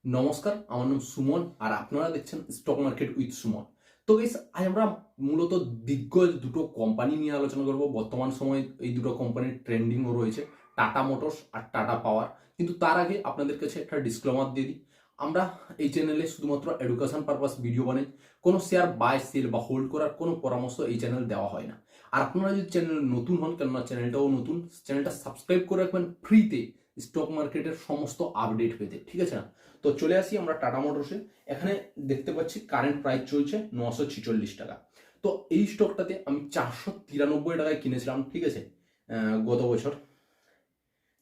নমস্কার, আমার নাম সুমন আর আপনারা দেখছেন স্টক মার্কেট উইথ সুমন। তো গাইস, আজ আমরা মূলত দিগ্গজ দুটো কোম্পানি নিয়ে আলোচনা করব। বর্তমান সময়ে এই দুটো কোম্পানির ট্রেন্ডিংও রয়েছে, টাটা মোটরস আর টাটা পাওয়ার। কিন্তু তার আগে আপনাদের কাছে একটা ডিসক্লেমার দিয়ে দিই, আমরা এই চ্যানেলে শুধুমাত্র এডুকেশন পারপাস ভিডিও বানাই। কোনো শেয়ার বাই সেল বা হোল্ড করার কোনো পরামর্শ এই চ্যানেল দেওয়া হয় না। আর আপনারা যদি চ্যানেলে নতুন হন, কেননা চ্যানেলটাও নতুন, চ্যানেলটা সাবস্ক্রাইব করে রাখবেন ফ্রিতে স্টক মার্কেটের সমস্ত আপডেট পেতে, ঠিক আছে না? তো চলে আসি আমরা টাটা মোটরসে। এখানে দেখতে পাচ্ছি কারেন্ট প্রাইস চলছে 946 টাকা। তো এই স্টকটাতে আমি 493 টাকায় কিনেছিলাম, ঠিক আছে? গত বছর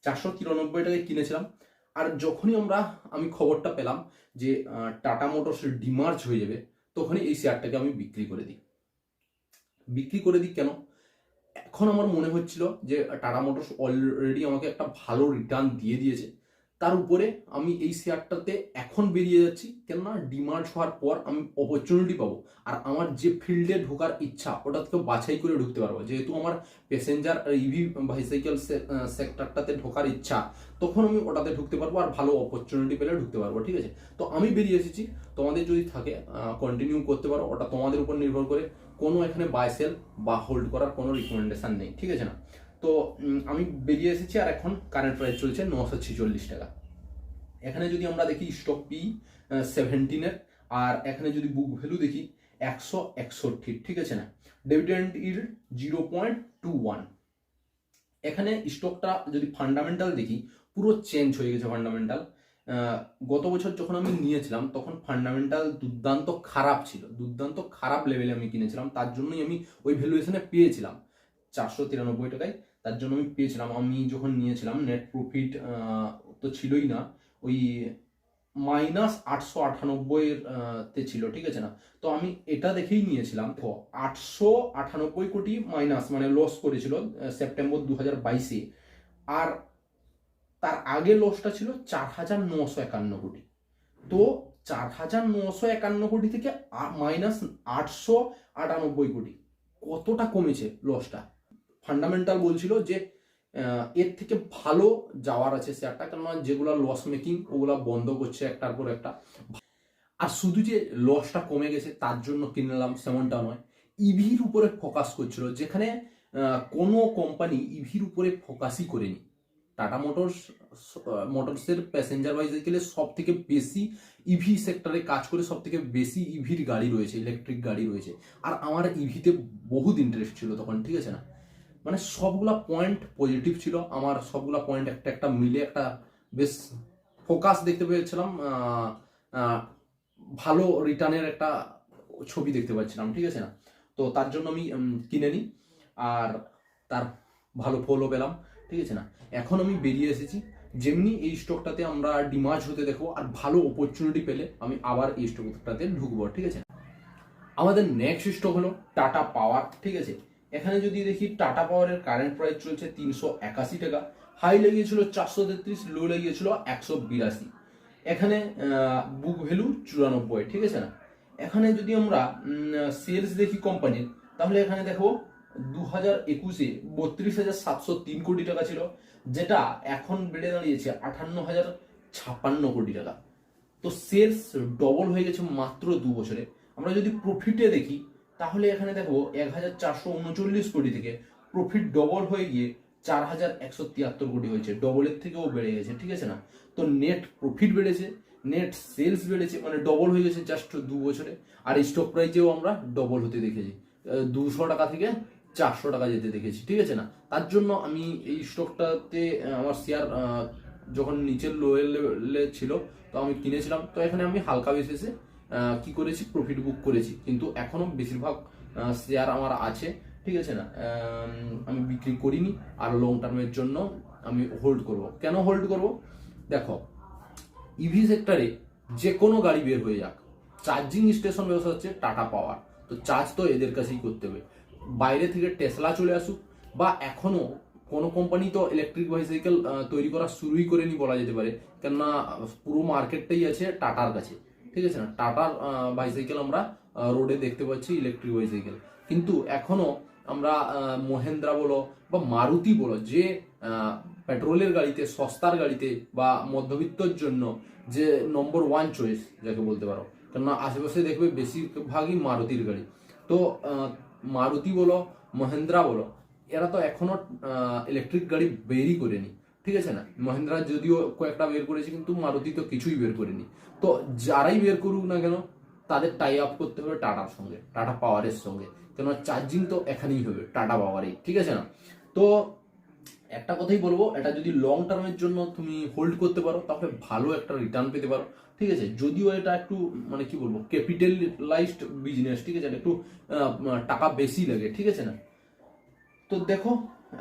493 টাকায় কিনেছিলাম। আর যখনই আমি খবরটা পেলাম যে টাটা মোটরস ডিমার্জ হয়ে যাবে, তখনই এই শেয়ারটাকে আমি বিক্রি করে দিই কেন? এখন আমার মনে হচ্ছিল যে টাটা মোটরস অলরেডি আমাকে একটা ভালো রিটার্ন দিয়ে দিয়েছে। তার উপরে আমি এই শেয়ারটাতে এখন বেরিয়ে যাচ্ছি, কেননা ডিমার্জ হওয়ার পর আমি অপরচুনিটি পাবো। আর আমার যে ফিল্ডে ঢোকার ইচ্ছা, ওটা থেকে বাছাই করে ঢুকতে পারবো। যেহেতু আমার প্যাসেঞ্জার ইভি বাইসাইকেল সেক্টরটাতে ঢোকার ইচ্ছা, তখন আমি ওটাতে ঢুকতে পারবো আর ভালো অপরচুনিটি পেলে ঢুকতে পারবো, ঠিক আছে? তো আমি বেরিয়ে এসেছি। তোমাদের যদি থাকে কন্টিনিউ করতে পারো, ওটা তোমাদের উপর নির্ভর করে। কোনো এখানে বাই সেল বা হোল্ড করার কোনো রিকমেন্ডেশন নেই, ঠিক আছে না? তো আমি বেরিয়ে এসেছি আর এখন কারেন্ট প্রাইস চলছে 946 টাকা। এখানে যদি আমরা দেখি স্টক পি 17-এর, আর এখানে যদি বুক ভ্যালু দেখি 161, ঠিক আছে না? Dividend yield 0.21। এখানে স্টকটা যদি ফান্ডামেন্টাল দেখি, পুরো চেঞ্জ হয়ে গেছে ফান্ডামেন্টাল। গত বছর যখন আমি নিয়েছিলাম তখন ফান্ডামেন্টাল দুর্দান্ত খারাপ ছিল, দুর্দান্ত খারাপ লেভেলে আমি কিনেছিলাম। তার জন্যই আমি ওই ভ্যালুয়েশনে পেয়েছিলাম 493 টাকায়। তার জন্য আমি পেয়েছিলাম। আমি যখন নিয়েছিলাম নেট প্রফিট তো ছিলই না, ওই -898 তে ছিল, ঠিক আছে না? তো আমি এটা দেখেই নিয়েছিলাম। তো 898 কোটি মাইনাস মানে লস করেছিল সেপ্টেম্বর 2022-এ। আর তার আগে লসটা ছিল 4,951 কোটি। তো 4,951 কোটি থেকে -898 কোটি, কতটা কমেছে লসটা? ফান্ডামেন্টাল বলছিল যে এর থেকে ভালো যাওয়ার আছে শেয়ারটা, কেননা যেগুলো লস মেকিং ওগুলো বন্ধ করছে একটার পর একটা। আর শুধু যে লসটা কমে গেছে তার জন্য কিনলাম সেমনটা নয়, ইভির উপরে ফোকাস করছিল, যেখানে কোনো কোম্পানি ইভির উপরে ফোকাসই করেনি। টাটা মোটরসের প্যাসেঞ্জার বাইসাইকেলে সব থেকে বেশি ইভি সেক্টরে কাজ করে, সব থেকে বেশি ইভির গাড়ি রয়েছে, ইলেকট্রিক গাড়ি রয়েছে। আর আমার ইভিতে বহুত ইন্টারেস্ট ছিল তখন, ঠিক আছে না? মানে সবগুলা পয়েন্ট পজিটিভ ছিল আমার, সবগুলা পয়েন্ট একটা একটা মিলে একটা বেশ ফোকাস দেখতে পেয়েছিলাম। ভালো রিটার্নের একটা ছবি দেখতে পাচ্ছিলাম, ঠিক আছে না? তো তার জন্য আমি কিনে নিই, আর তার ভালো ফলও পেলাম, ঠিক আছে না? এখন আমি বেরিয়ে এসেছি। যেমনি এই স্টকটাতে আমরা ডিমার্জ হতে দেখবো আর ভালো অপরচুনিটি পেলে আমি আবার এই স্টকটাতে ঢুকবো, ঠিক আছে? আমাদের নেক্সট স্টক হলো টাটা পাওয়ার, ঠিক আছে? এখানে যদি দেখি টাটা পাওয়ারের কারেন্ট প্রাইস চলছে 381 টাকা। হাই লেগেছিল 433, লো লেগেছিল 182। এখানে বুক ভ্যালু 94, ঠিক আছে না? এখানে যদি আমরা সেলস দেখি কোম্পানির, তাহলে এখানে দেখো 2021-এ 32,703 কোটি টাকা ছিল, যেটা এখন বেড়ে দাঁড়িয়েছে 58,056 কোটি টাকা। তো সেলস ডবল হয়ে গেছে মাত্র 2 বছরে। আমরা যদি প্রফিটে দেখি, তাহলে এখানে দেখো 1,439 কোটি থেকে প্রফিট ডবল হয়ে গিয়ে 4,173 কোটি হয়েছে, ডবলের থেকেও বেড়ে গেছে, ঠিক আছে না? তো নেট প্রফিট বেড়েছে, নেট সেলস বেড়েছে, মানে ডবল হয়ে গেছে জাস্ট 2 বছরে। আর স্টক প্রাইসেও আমরা ডবল হতে দেখেছি, 200 টাকা থেকে 400 টাকা যেতে দেখেছি, ঠিক আছে না? তার জন্য আমি এই স্টকটাতে আমার শেয়ার যখন নিচের লোয়ের লেভেলে ছিল, তো আমি কিনেছিলাম। তো এখানে আমি হালকা বেসিসে কি করেছি, প্রফিট বুক করেছি, কিন্তু এখনো বেশিরভাগ শেয়ার আমার আছে, ঠিক আছে না? আমি বিক্রি করিনি। আর লং টার্মের জন্য আমি হোল্ড করব। কেন হোল্ড করব? দেখো, ইভি সেক্টরে যে কোনো গাড়ি বের হয়ে যাক, চার্জিং স্টেশন ব্যবস্থা হচ্ছে টাটা পাওয়ার। তো চার্জ তো এদের কাছেই করতে হবে। বাইরে থেকে টেসলা চলে আসুক, বা এখনো কোনো কোম্পানি তো ইলেকট্রিক বাইসাইকেল তৈরি করা শুরুই করেনি বলা যেতে পারে, কেননা পুরো মার্কেটটাই আছে টাটার কাছে, ঠিক আছে না? টাটার বাইসাইকেল আমরা রোডে দেখতে পাচ্ছি, ইলেকট্রিক বাইসাইকেল। কিন্তু এখনো আমরা মহেন্দ্রা বলো বা মারুতি বলো, যে পেট্রোলের গাড়িতে, সস্তার গাড়িতে বা মধ্যবিত্তর জন্য যে নম্বর 1 চয়েস যাকে বলতে পারো। কেননা আশেপাশে দেখবে বেশিরভাগই মারুতির গাড়ি। তো মারুতি বলো, মহেন্দ্রা বলো, এরা তো এখনো ইলেকট্রিক গাড়ি বেরই করেনি, ঠিক আছে না। মহেন্দ্রা যদিও কয়েকটা বের করেছে, কিন্তু মারুতি তো কিছুই বের করেনি। তো যারাই বের করুক না কেন, তাদের টাই আপ করতে হবে টাটার সঙ্গে, টাটা পাওয়ারের সঙ্গে। কেন চার্জিং তো এখানেই হবে টাটা পাওয়ারেই, ঠিক আছে না। তো একটা কথাই বলবো, এটা যদি লং টার্মের জন্য তুমি হোল্ড করতে পারো তাহলে ভালো একটা রিটার্ন পেতে পারো, ঠিক আছে। যদিও এটা একটু মানে কি বলবো, ক্যাপিটালাইজড বিজনেস, ঠিক আছে, এটা একটু টাকা বেশি লাগে, ঠিক আছে না। তো দেখো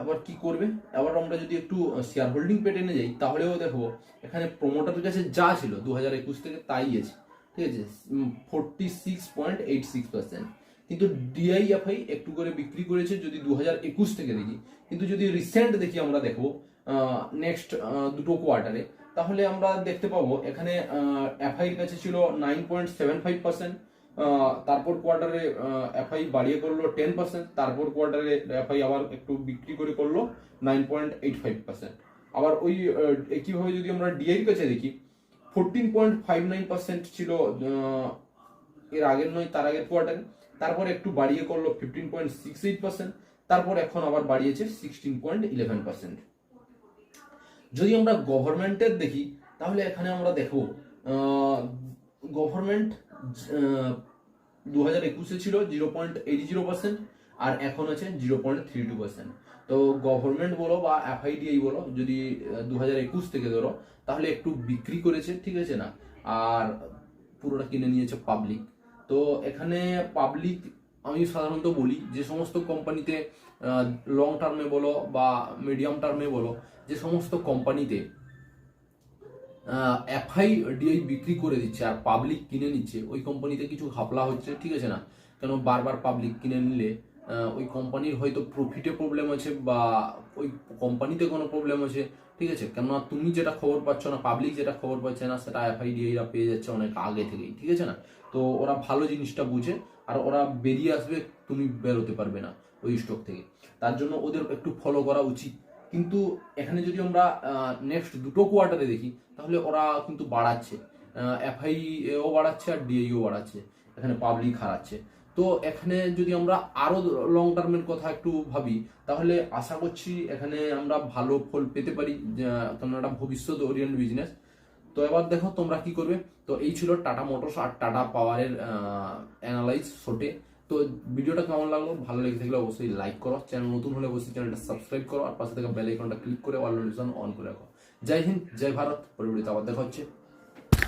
আবার কি করবে। আবার আমরা যদি একটু শেয়ার হোল্ডিং পেটেনে যাই, তাহলেও দেখো এখানে প্রোমোটারের কাছে যা ছিল 2021 থেকে তাই আছে, ঠিক আছে, 46.86%। কিন্তু ডিআইএফআই একটু করে বিক্রি করেছে যদি 2021 থেকে দেখি। কিন্তু যদি রিসেন্ট দেখি, আমরা দেখবো নেক্সট দুটো কোয়ার্টারে, তাহলে আমরা দেখতে পাবো এখানে এফআই এর কাছে ছিল 9.75%। তারপর কোয়ার্টারে এফআই বাড়িয়ে করলো 10%। তারপর কোয়ার্টারে এফআই আবার একটু বিক্রি করে করলো 9.85%। আবার ওই একইভাবে যদি আমরা ডিআই কাছে দেখি, 14.59% ছিল এর আগের নয় তার আগের কোয়ার্টারে। তারপর একটু বাড়িয়ে করলো 15.68%। তারপর এখন আবার বাড়িয়েছে 16.11%। যদি আমরা গভর্নমেন্টের দেখি, তাহলে এখানে আমরা দেখো গভর্নমেন্ট 2021 ছিল 0.80%, আর এখন আছে 0.32%। তো গভর্নমেন্ট বলো বা এফআইডিআই বলো, যদি 2021 থেকে ধরো, তাহলে একটু বিক্রি করেছে, ঠিক আছে না। আর পুরোটা কিনে নিয়েছে পাবলিক। তো এখানে পাবলিক, আমি সাধারণত বলি যে সমস্ত কোম্পানিতে লং টার্মে বলো বা মিডিয়াম টার্মে বলো, যে সমস্ত কোম্পানিতে এফআইডিআই বিক্রি করে দিচ্ছে আর পাবলিক কিনে নিচ্ছে, ওই কোম্পানিতে কিছু ঘাপলা হচ্ছে, ঠিক আছে না। কেন বারবার পাবলিক কিনে নিলে ওই কোম্পানির হয়তো প্রফিটে প্রবলেম আছে বা ওই কোম্পানিতে কোনো প্রবলেম আছে, ঠিক আছে। কেননা তুমি যেটা খবর পাচ্ছ না, পাবলিক যেটা খবর পাচ্ছে না, সেটা এফআইডিআইরা পেয়ে যাচ্ছে অনেক আগে থেকেই, ঠিক আছে না। তো ওরা ভালো জিনিসটা বুঝে, আর ওরা বেরিয়ে আসবে, তুমি বেরোতে পারবে না ওই স্টক থেকে। তার জন্য ওদের একটু ফলো করা উচিত। কিন্তু এখানে যদি আমরা নেক্সট দুটো কোয়ার্টারে দেখি, তাহলে ওরা কিন্তু বাড়াচ্ছে, এফআইও বাড়াচ্ছে আর ডিআইও বাড়াচ্ছে, এখানে পাবলিক হারাচ্ছে। তো এখানে যদি আমরা আরো লং টার্মের কথা একটু ভাবি, তাহলে আশা করছি এখানে আমরা ভালো ফল পেতে পারি, কারণ এটা ভবিষ্যৎ ওরিয়েন্ট বিজনেস। তো এবার দেখো তোমরা কি করবে। তো এই ছিল টাটা মোটরস আর টাটা পাওয়ারের অ্যানালাইজ শর্টে। তো ভিডিওটা কেমন লাগলো, ভালো লেগে থাকলে অবশ্যই লাইক করো, চ্যানেল নতুন হলে অবশ্যই চ্যানেলটা সাবস্ক্রাইব করো, আর পাশে থাকা বেল আইকনটা ক্লিক করে অল নোটিফিকেশন অন করে রাখো। জয় হিন্দ, জয় ভারত। পরবর্তীতে আবার দেখা হচ্ছে।